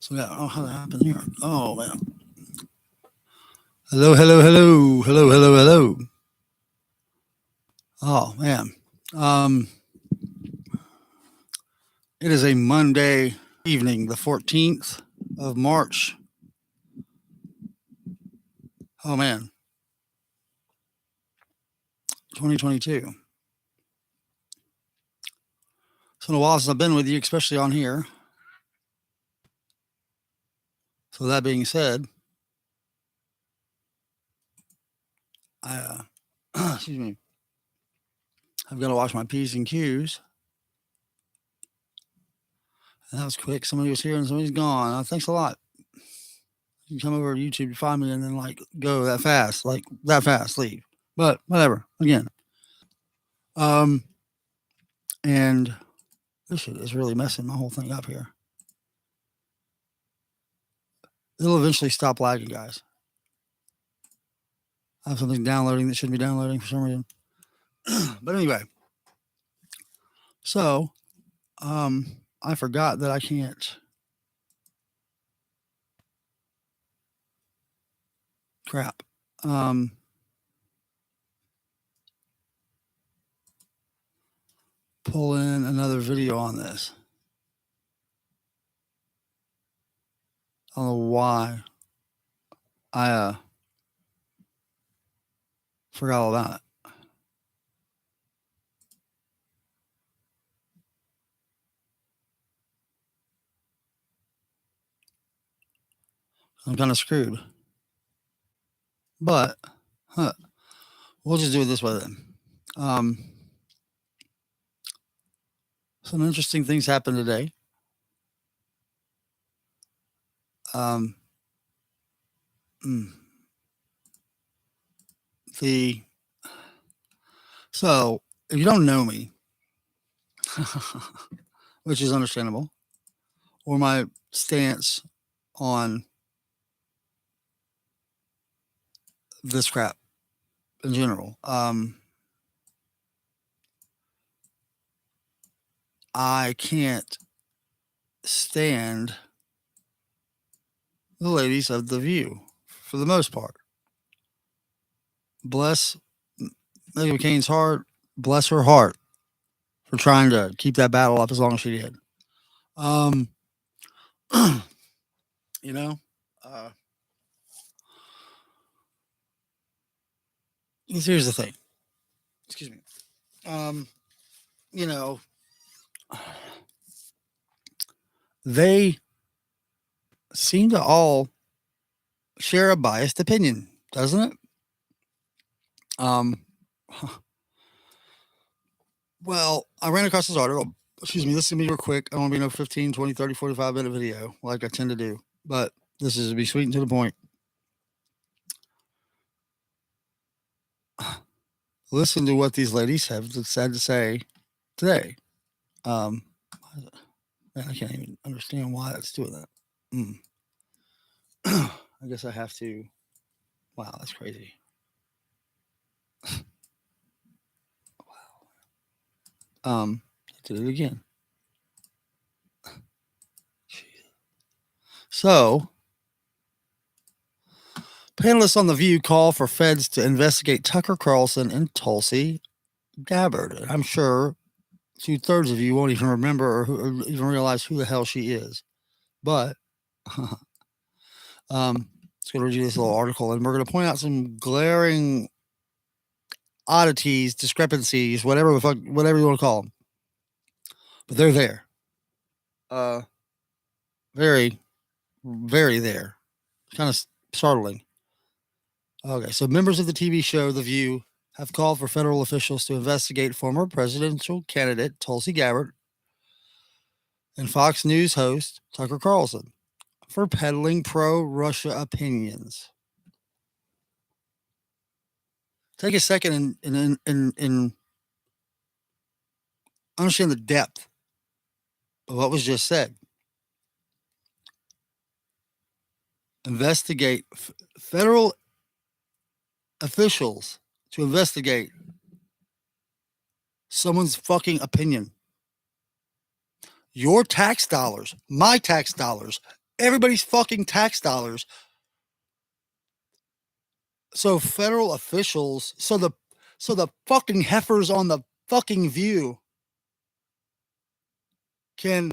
So yeah, oh, how that happened here? Oh man. Hello, hello, hello, hello, hello, hello. Oh man. Um, it is a Monday evening, the 14th of March. Oh man, 2022. It's been a while since I've been with you, especially on here. So that being said, I excuse me. I've got to watch my P's and Q's. And that was quick. Somebody was here and somebody's gone. Thanks a lot. You can come over to YouTube to find me and then like go that fast, leave. But whatever. Again. Um, and this shit is really messing my whole thing up here. It'll eventually stop lagging, guys. I have something downloading that shouldn't be downloading for some reason. But anyway, so I forgot that I can't. Crap. Pull in another video on this. I don't know why I forgot all about it. I'm kind of screwed. But we'll just do it this way then. Some interesting things happened today. So if you don't know me, which is understandable, or my stance on this crap in general, I can't stand the ladies of The View for the most part. Bless Meghan McCain's heart, bless her heart for trying to keep that battle up as long as she did. You know, here's the thing. Excuse me. You know, they seem to all share a biased opinion, doesn't it? Well, I ran across this article. Excuse me, this is going to be real quick. I don't want to be no 15, 20, 30, 45-minute video like I tend to do. But this is to be sweet and to the point. Listen to what these ladies have said to say today. Man, I can't even understand why it's doing that. I guess I have to. Wow, that's crazy. Wow. I did it again. So, panelists on The View call for feds to investigate Tucker Carlson and Tulsi Gabbard. I'm sure 2/3 of you won't even remember or even realize who the hell she is. But let's go read you this little article, and we're going to point out some glaring oddities, discrepancies, whatever you want to call them. But they're there. Very, very there. Kind of startling. Okay, so members of the TV show The View have called for federal officials to investigate former presidential candidate Tulsi Gabbard and Fox News host Tucker Carlson for peddling pro-Russia opinions. Take a second and understand the depth of what was just said. Investigate federal officials to investigate someone's fucking opinion. Your tax dollars, my tax dollars, everybody's fucking tax dollars. So federal officials, so the fucking heifers on the fucking View can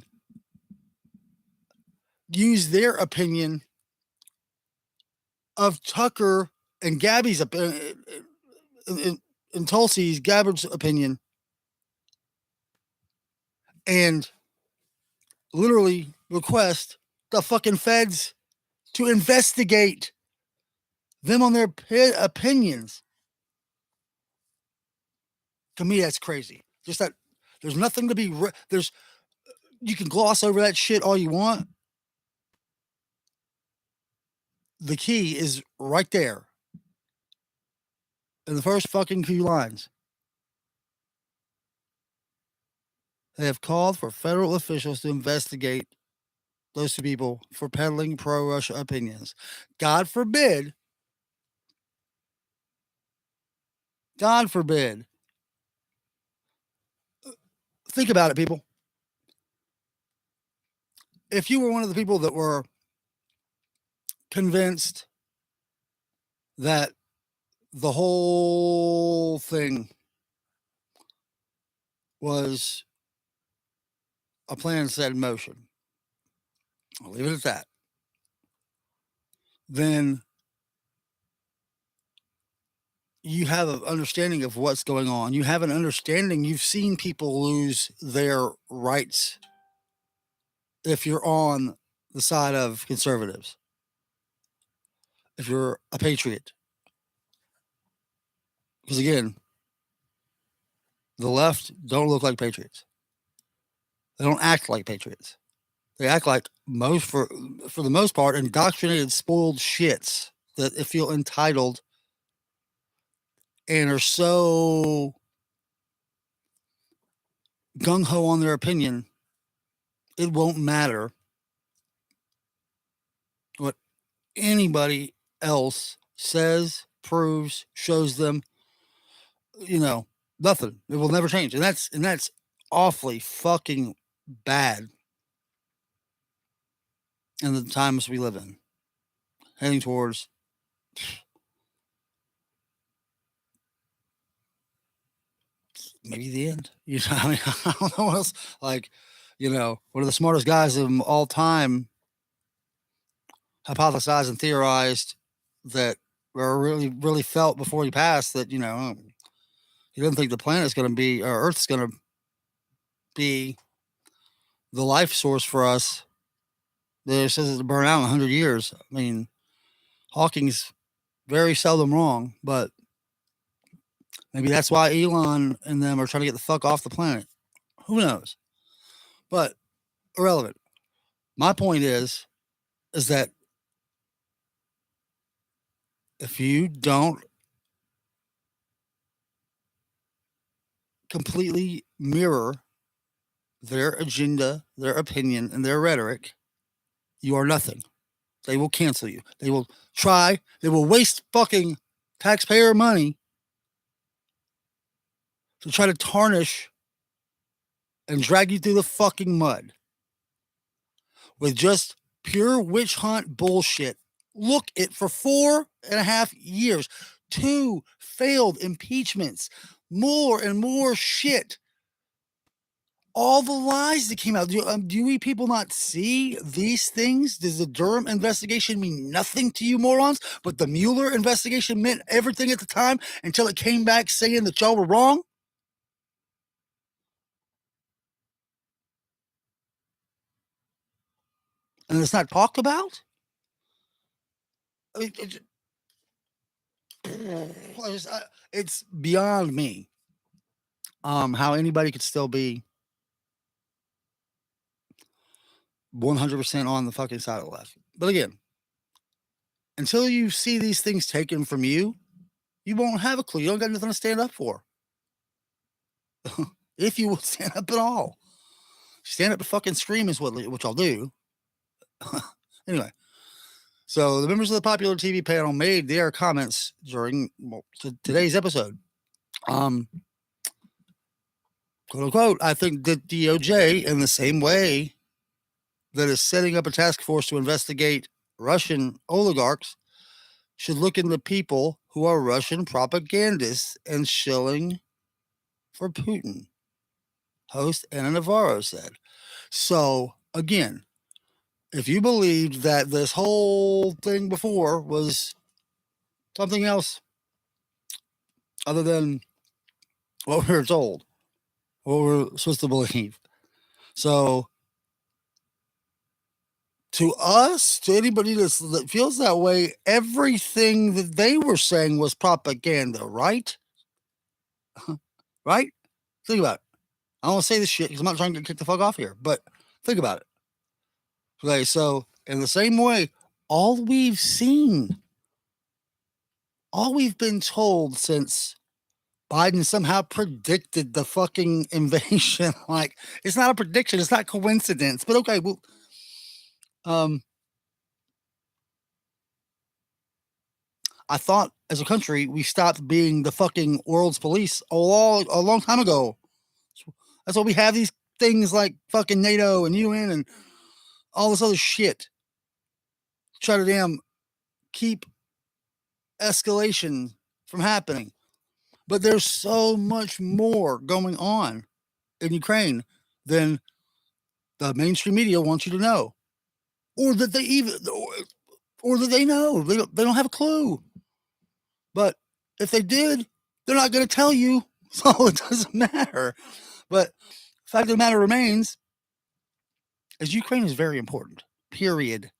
use their opinion of Tucker and Gabby's and Tulsi's Gabbard's opinion, and literally request the fucking feds to investigate them on their opinions. To me, that's crazy. Just that there's nothing to be. There's you can gloss over that shit all you want. The key is right there in the first fucking few lines. They have called for federal officials to investigate those two people for peddling pro-Russia opinions. God forbid. God forbid. Think about it, people. If you were one of the people that were convinced that the whole thing was a plan set in motion, I'll leave it at that, then you have an understanding of what's going on. You have an understanding. You've seen people lose their rights if you're on the side of conservatives, if you're a patriot. Because again, the left don't look like patriots. They don't act like patriots. They act like for the most part, indoctrinated, spoiled shits that feel entitled and are so gung-ho on their opinion, it won't matter what anybody else says, proves, shows them. Nothing. It will never change. And that's awfully fucking bad in the times we live in. Heading towards maybe the end. I mean, I don't know what else. Like, one of the smartest guys of all time hypothesized and theorized that, or really, really felt before he passed that, he didn't think the planet's going to be, or Earth's going to be the life source for us. That says it'll burn out in 100 years. I mean, Hawking's very seldom wrong, but maybe that's why Elon and them are trying to get the fuck off the planet. Who knows? But irrelevant. My point is that if you don't completely mirror their agenda, their opinion, and their rhetoric, you are nothing. They will cancel you. They will waste fucking taxpayer money to try to tarnish and drag you through the fucking mud with just pure witch hunt bullshit. Look it for 4.5 years, 2 failed impeachments, more and more shit. All the lies that came out. Do we people not see these things? Does the Durham investigation mean nothing to you morons? But the Mueller investigation meant everything at the time until it came back saying that y'all were wrong? And it's not talked about? I mean, it's beyond me how anybody could still be 100% on the fucking side of the left. But again, until you see these things taken from you, you won't have a clue. You don't got nothing to stand up for. If you will stand up at all. Stand up and fucking scream is what I'll do. Anyway, so the members of the popular TV panel made their comments during today's episode. Quote unquote, I think the DOJ, in the same way that is setting up a task force to investigate Russian oligarchs should look into people who are Russian propagandists and shilling for Putin, host Anna Navarro said. So, again, if you believed that this whole thing before was something else other than what we were told, what we're supposed to believe. So, to us, to anybody that feels that way, everything that they were saying was propaganda, right? Right? Think about it. I don't want to say this shit because I'm not trying to get kicked the fuck off here, but think about it. Okay, so in the same way, all we've seen, all we've been told since Biden somehow predicted the fucking invasion, like it's not a prediction, it's not coincidence, but okay, well, I thought as a country we stopped being the fucking world's police a long time ago. That's why we have these things like fucking NATO and UN and all this other shit. Try to damn keep escalation from happening. But there's so much more going on in Ukraine than the mainstream media wants you to know, or that they even, or that they know. They don't have a clue. But if they did, they're not going to tell you, so it doesn't matter. But the fact of the matter remains is Ukraine is very important, period.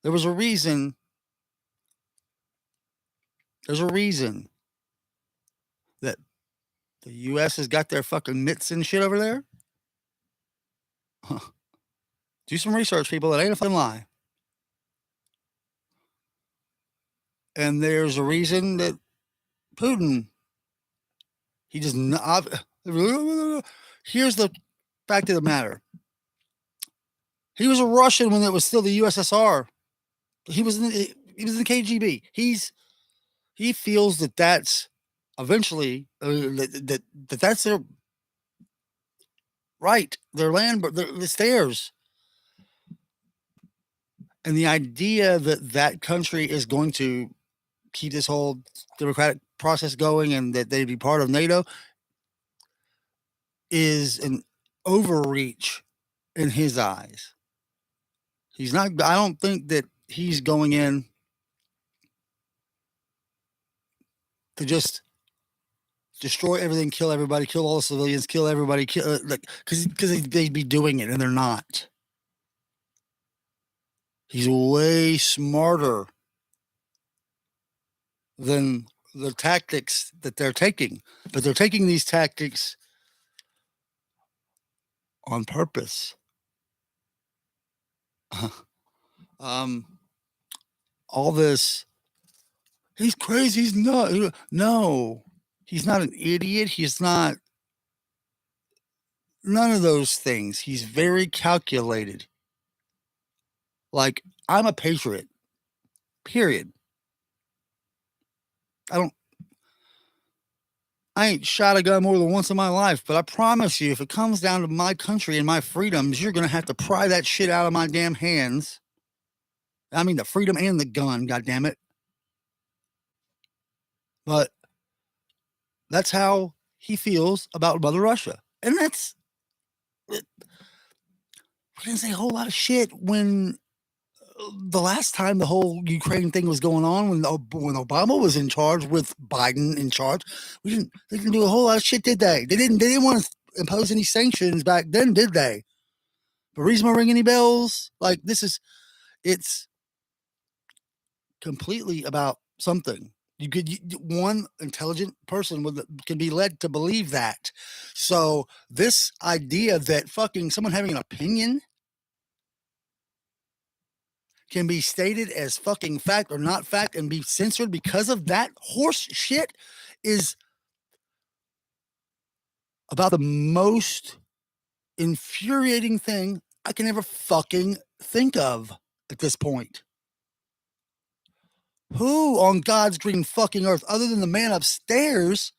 There was a reason. There's a reason that the U.S. has got their fucking mitts and shit over there. Do some research, people. It ain't a fucking lie. And there's a reason that Putin, he does not. Here's the fact of the matter. He was a Russian when it was still the USSR. He was in the KGB. He feels that that's eventually that's their right, their land, but it's theirs. And the idea that that country is going to keep this whole democratic process going and that they'd be part of NATO is an overreach in his eyes. He's not, I don't think that he's going in to just destroy everything, kill everybody, kill all the civilians, kill everybody, because they'd be doing it and they're not. He's way smarter than the tactics that they're taking, but they're taking these tactics on purpose. All this, he's crazy. He's not. No, he's not an idiot. He's not. None of those things. He's very calculated. Like, I'm a patriot. Period. I ain't shot a gun more than once in my life, but I promise you, if it comes down to my country and my freedoms, you're going to have to pry that shit out of my damn hands. I mean, the freedom and the gun, goddammit. But that's how he feels about Mother Russia. And that's, we didn't say a whole lot of shit when the last time the whole Ukraine thing was going on, when Obama was in charge with Biden in charge, they didn't do a whole lot of shit, did they? They didn't want to impose any sanctions back then, did they? The reason I ring any bells, like it's completely about something. One intelligent person can be led to believe that. So this idea that fucking someone having an opinion can be stated as fucking fact or not fact and be censored because of that horse shit is about the most infuriating thing I can ever fucking think of at this point. Who on God's green fucking earth, other than the man upstairs,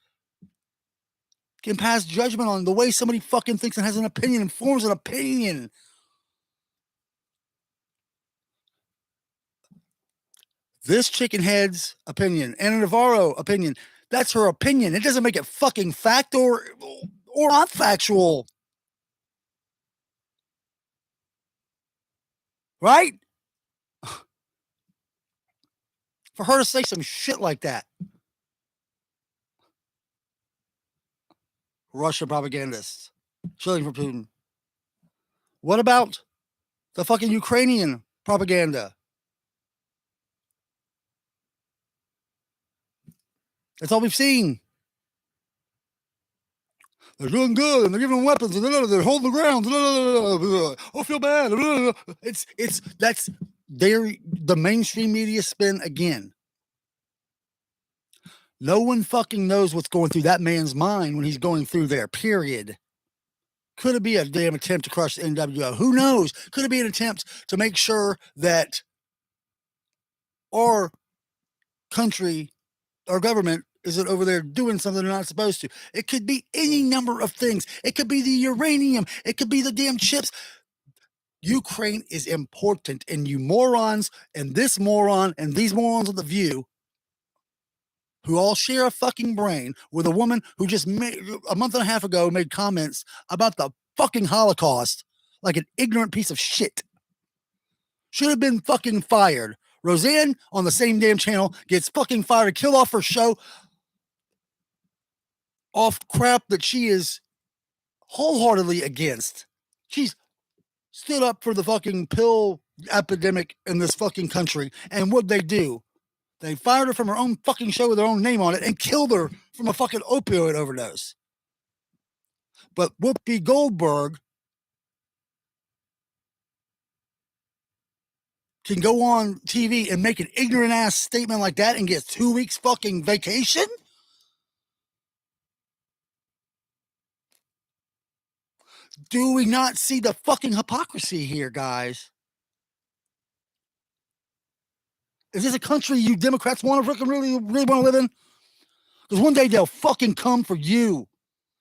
can pass judgment on the way somebody fucking thinks and has an opinion and forms an opinion? This chicken head's opinion, Anna Navarro opinion, that's her opinion. It doesn't make it fucking fact or not factual. Right? For her to say some shit like that. Russian propagandists shilling for Putin. What about the fucking Ukrainian propaganda? That's all we've seen. They're doing good and they're giving them weapons and they're holding the ground. Oh, feel bad. That's the mainstream media spin again. No one fucking knows what's going through that man's mind when he's going through there, period. Could it be a damn attempt to crush the NWO? Who knows? Could it be an attempt to make sure that our country, our government, isn't over there doing something they're not supposed to? It could be any number of things. It could be the uranium. It could be the damn chips. Ukraine is important, and you morons and this moron and these morons of The View who all share a fucking brain with a woman who just a month and a half ago made comments about the fucking Holocaust like an ignorant piece of shit. Should have been fucking fired. Roseanne on the same damn channel gets fucking fired to kill off her show off crap that she is wholeheartedly against. She's stood up for the fucking pill epidemic in this fucking country. And what'd they do? They fired her from her own fucking show with her own name on it and killed her from a fucking opioid overdose. But Whoopi Goldberg can go on TV and make an ignorant ass statement like that and get 2 weeks fucking vacation? Do we not see the fucking hypocrisy here, guys? Is this a country you Democrats want to really want to live in? Because one day they'll fucking come for you.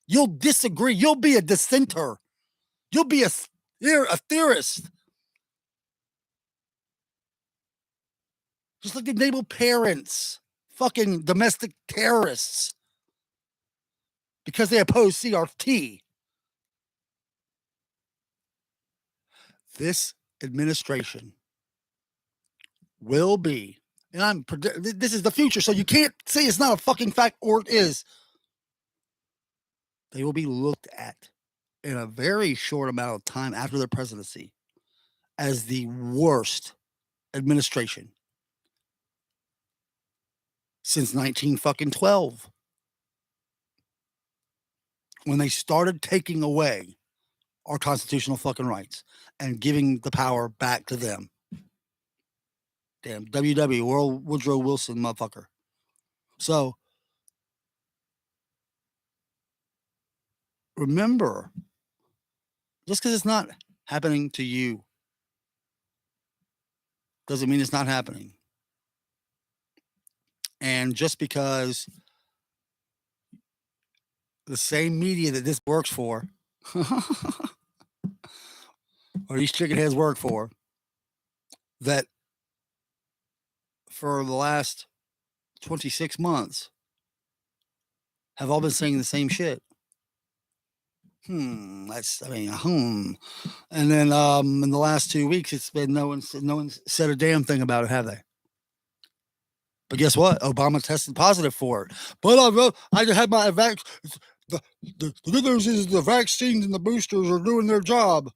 You'll disagree. You'll be a dissenter. You'll be a theorist. Just like the naval parents, fucking domestic terrorists, because they oppose CRT. This administration will be, and this is the future, so you can't say it's not a fucking fact or it is. They will be looked at in a very short amount of time after their presidency as the worst administration since 1912, when they started taking away our constitutional fucking rights and giving the power back to them. Damn, WW, World Woodrow Wilson, motherfucker. So, remember, just because it's not happening to you doesn't mean it's not happening. And just because the same media that this works for, or these chicken heads work for, that for the last 26 months have all been saying the same shit. And then in the last 2 weeks, it's been no one's said a damn thing about it, have they? But guess what? Obama tested positive for it. But I had my vaccine. The good news is the vaccines and the boosters are doing their job.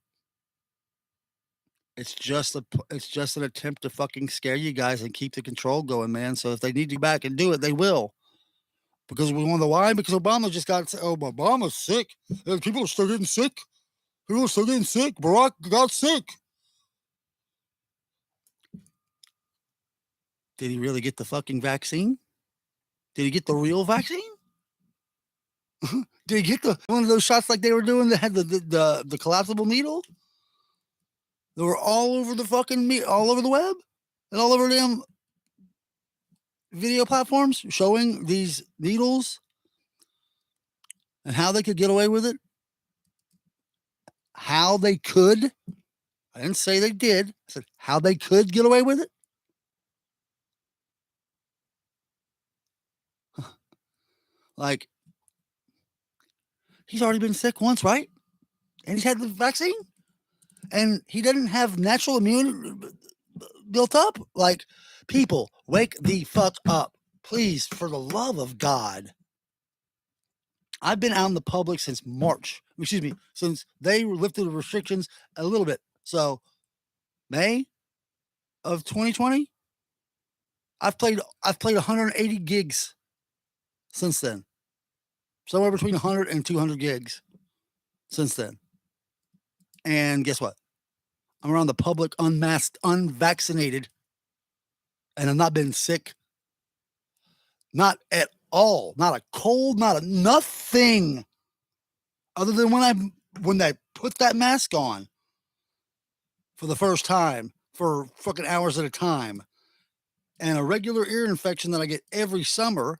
It's just an attempt to fucking scare you guys and keep the control going, man. So if they need to go back and do it, they will. Because we wonder why? Because Obama just got, Obama's sick. And people are still getting sick. People are still getting sick. Barack got sick. Did he really get the fucking vaccine? Did he get the real vaccine? Did he get one of those shots like they were doing that had the collapsible needle? They were all over the fucking all over the web and all over them video platforms showing these needles and how they could get away with it. How they could. I didn't say they did. I said how they could get away with it. Like, he's already been sick once, right? And he's had the vaccine, and he doesn't have natural immunity built up. Like, people, wake the fuck up, please, for the love of God. I've been out in the public since March. Excuse me, since they lifted the restrictions a little bit. So, May of 2020, I've played 180 gigs since then. Somewhere between 100 and 200 gigs since then. And guess what? I'm around the public, unmasked, unvaccinated, and I've not been sick. Not at all. Not a cold, not a nothing. Other than when I put that mask on for the first time for fucking hours at a time, and a regular ear infection that I get every summer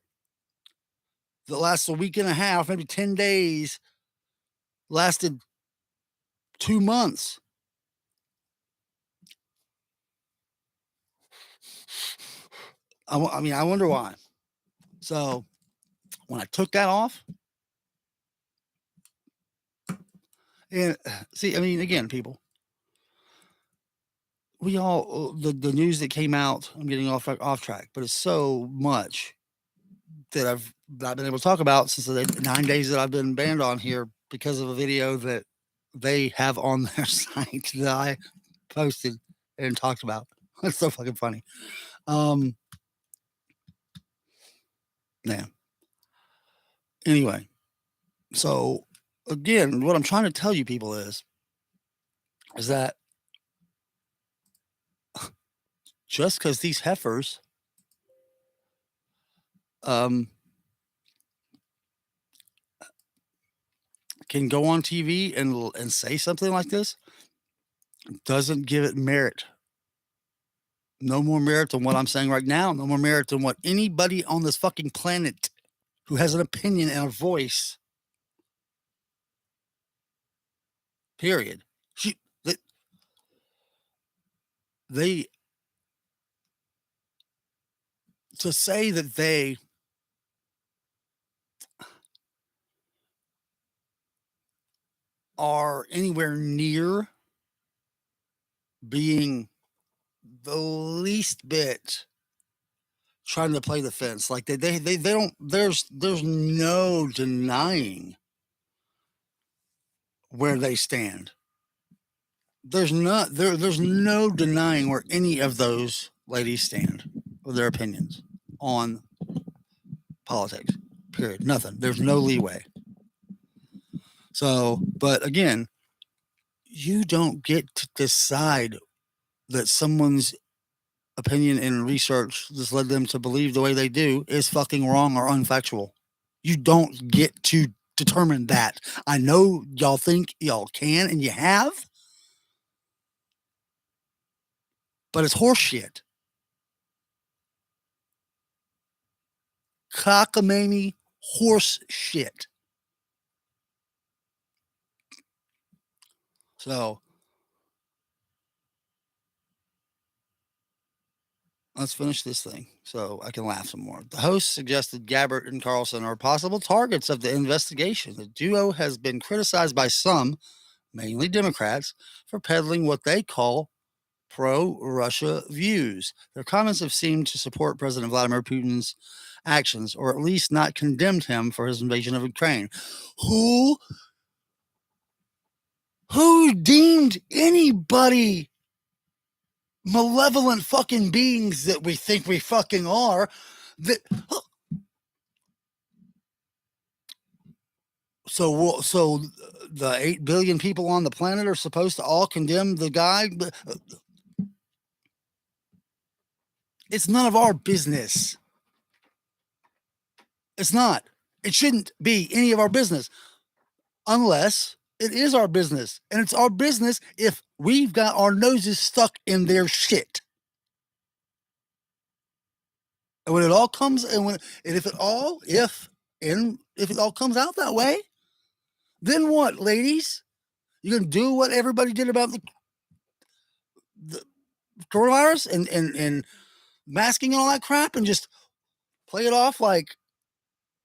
that lasts a week and a half, maybe 10 days, lasted 2 months. I mean, I wonder why. So when I took that off, and see, I mean, again, people, we all the news that came out. I'm getting off track, but it's so much that I've not been able to talk about since the 9 days that I've been banned on here because of a video that they have on their site that I posted and talked about. It's so fucking funny. Yeah. Anyway, so again, what I'm trying to tell you people is that just because these heifers can go on TV and say something like this doesn't give it merit. No more merit than what I'm saying right now. No more merit than what anybody on this fucking planet who has an opinion and a voice. Period. They to say that they are anywhere near being the least bit trying to play the fence. Like they don't. There's no denying where they stand. There's no denying where any of those ladies stand with their opinions on politics. Period. Nothing. There's no leeway. So, but again, you don't get to decide that someone's opinion and research that's led them to believe the way they do is fucking wrong or unfactual. You don't get to determine that. I know y'all think y'all can and you have, but it's horseshit. Cockamamie horse shit. So let's finish this thing so I can laugh some more. The host suggested Gabbert and Carlson are possible targets of the investigation. The duo has been criticized by some, mainly Democrats, for peddling what they call pro-Russia views. Their comments have seemed to support President Vladimir Putin's actions, or at least not condemned him for his invasion of Ukraine. Who deemed anybody malevolent fucking beings that we think we fucking are? That so the 8 billion people on the planet are supposed to all condemn the guy? It's none of our business. It's not. It shouldn't be any of our business unless it is our business. And it's our business if we've got our noses stuck in their shit. And when it all comes and if it all comes out that way, then what, ladies? You gonna do what everybody did about the coronavirus and masking and all that crap and just play it off like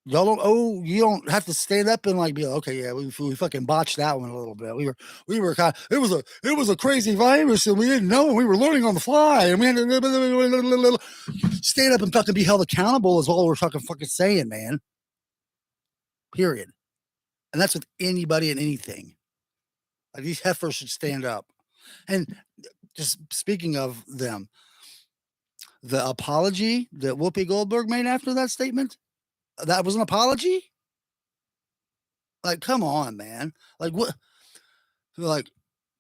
Y'all don't. Oh, you don't have to stand up and like be like, okay, yeah, we fucking botched that one a little bit. We were kind. It was a crazy virus, and we didn't know. And we were learning on the fly, and we had to stand up and fucking be held accountable. Is all we're fucking saying, man. Period. And that's with anybody and anything. Like these heifers should stand up. And just speaking of them, the apology that Whoopi Goldberg made after that statement, that was an apology? Like, come on, man. Like, what? Like,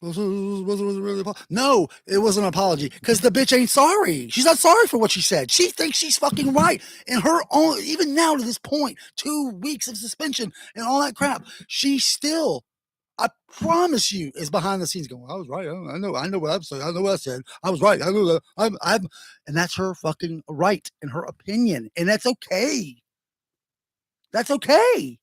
was it really no, it was an apology because the bitch ain't sorry. She's not sorry for what she said. She thinks she's fucking right. In her own, even now to this point, 2 weeks of suspension and all that crap, she still, I promise you, is behind the scenes going, I was right. I know what I'm saying. I know what I said. I was right. I know that and that's her fucking right in her opinion. And that's okay. That's okay.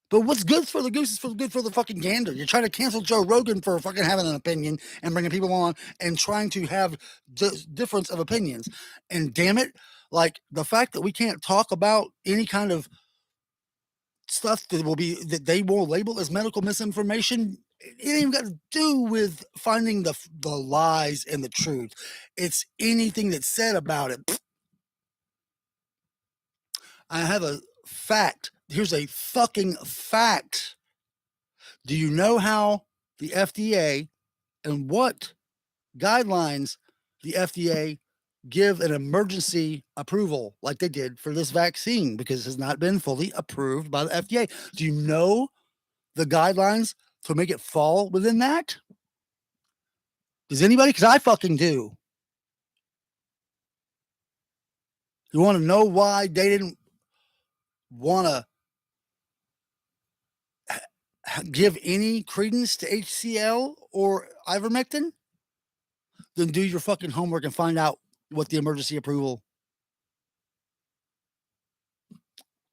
But what's good for the goose is good for the fucking gander. You're trying to cancel Joe Rogan for fucking having an opinion and bringing people on and trying to have difference of opinions. And damn it, like the fact that we can't talk about any kind of stuff that they will label as medical misinformation, it ain't even got to do with finding the lies and the truth. It's anything that's said about it. I have a fact. Here's a fucking fact. Do you know how the FDA and what guidelines the FDA give an emergency approval like they did for this vaccine because it has not been fully approved by the FDA? Do you know the guidelines to make it fall within that? Does anybody? Because I fucking do. You want to know why they didn't want to give any credence to HCl or ivermectin? Then do your fucking homework and find out what the emergency approval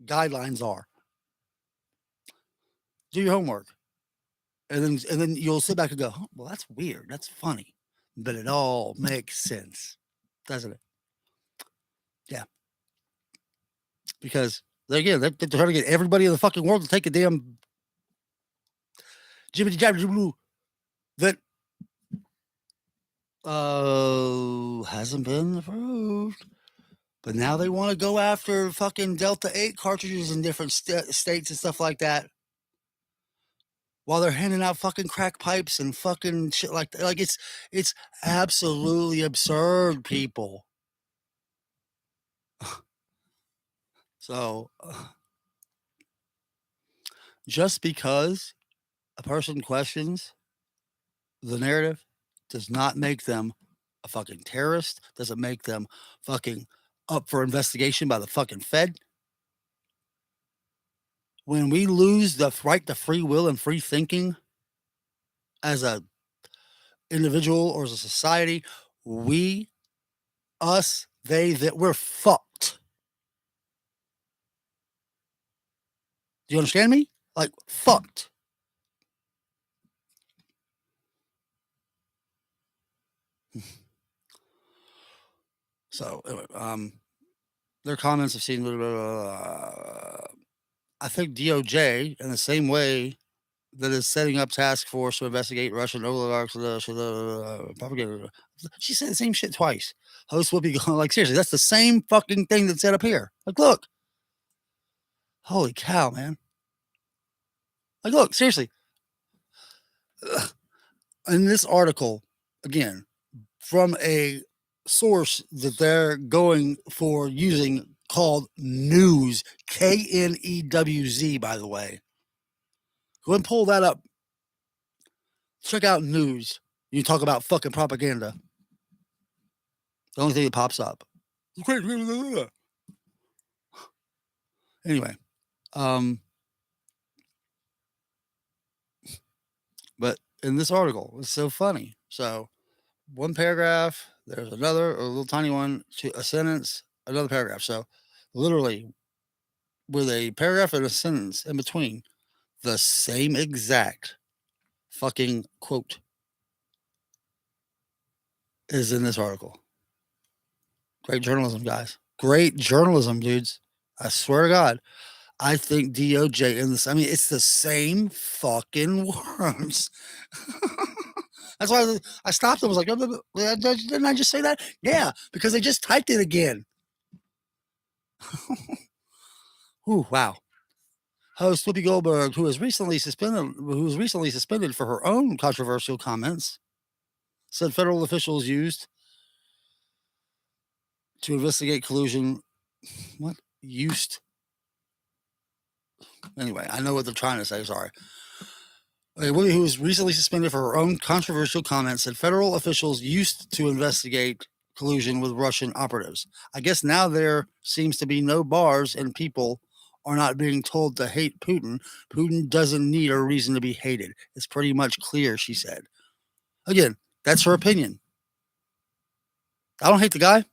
guidelines are. Do your homework. And then you'll sit back and go, oh, well, that's weird. That's funny. But it all makes sense, doesn't it? Yeah. Because again, they're trying to get everybody in the fucking world to take a damn jibbity jabby that hasn't been approved. But now they want to go after fucking Delta 8 cartridges in different states and stuff like that. While they're handing out fucking crack pipes and fucking shit like that. Like it's absolutely absurd, people. So just because a person questions the narrative does not make them a fucking terrorist, doesn't make them fucking up for investigation by the fucking Fed. When we lose the right to free will and free thinking as a individual or as a society, we, us, they, that we're fucked. Do you understand me? Like fucked. So anyway, their comments have seen. I think DOJ, in the same way that is setting up task force to investigate Russian oligarchs, propaganda. She said the same shit twice. Host Whoopi going like, seriously, that's the same fucking thing that's set up here. Like, look, holy cow, man. Like, look, seriously. In this article, again, from a source that they're going for using called News, KNEWZ, by the way. Go and pull that up. Check out News. You talk about fucking propaganda. The only thing that pops up. Anyway, but in this article, it's so funny. So, one paragraph, there's another, a little tiny one, a sentence, another paragraph. So, literally, with a paragraph and a sentence in between, the same exact fucking quote is in this article. Great journalism, guys. Great journalism, dudes. I swear to God. I think DOJ in this, I mean, it's the same fucking words. That's why I stopped and was like, didn't I just say that? Yeah, because they just typed it again. Ooh, wow. Host Whoopi Goldberg, who was recently suspended for her own controversial comments, said federal officials used to investigate collusion. What? Used. Anyway, I know what they're trying to say. Sorry. A woman who was recently suspended for her own controversial comments said federal officials used to investigate collusion with Russian operatives. I guess now there seems to be no bars and people are not being told to hate Putin. Putin doesn't need a reason to be hated. It's pretty much clear, she said. Again, that's her opinion. I don't hate the guy.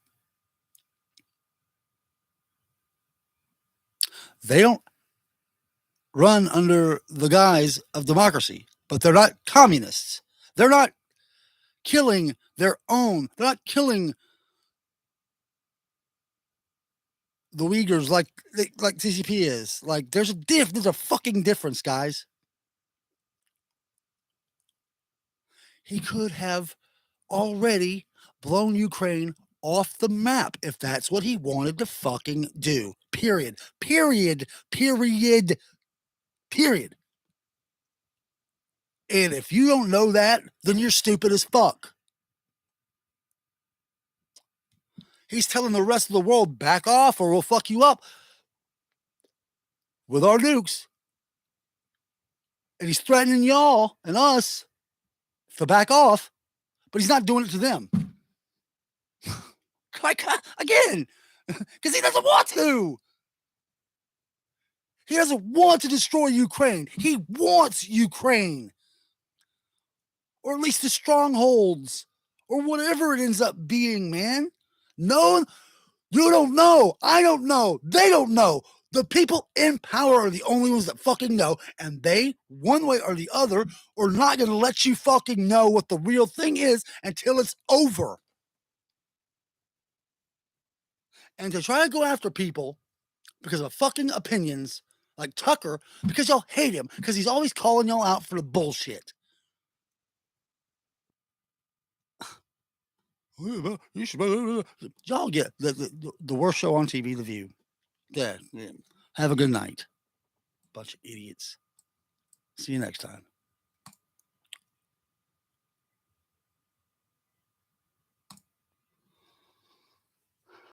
They don't run under the guise of democracy, but they're not communists. They're not killing their own. They're not killing the Uyghurs like TCP is. Like there's a fucking difference, guys. He could have already blown Ukraine off the map if that's what he wanted to fucking do. Period. Period. Period. Period. And if you don't know that, then you're stupid as fuck. He's telling the rest of the world, back off or we'll fuck you up with our nukes. And he's threatening y'all and us to back off, but he's not doing it to them. Like, again, because he doesn't want to. He doesn't want to destroy Ukraine. He wants Ukraine. Or at least the strongholds. Or whatever it ends up being, man. No, you don't know. I don't know. They don't know. The people in power are the only ones that fucking know. And they, one way or the other, are not going to let you fucking know what the real thing is until it's over. And to try to go after people because of fucking opinions like Tucker, because y'all hate him, because he's always calling y'all out for the bullshit. Y'all get the worst show on TV, The View. Yeah. Have a good night. Bunch of idiots. See you next time.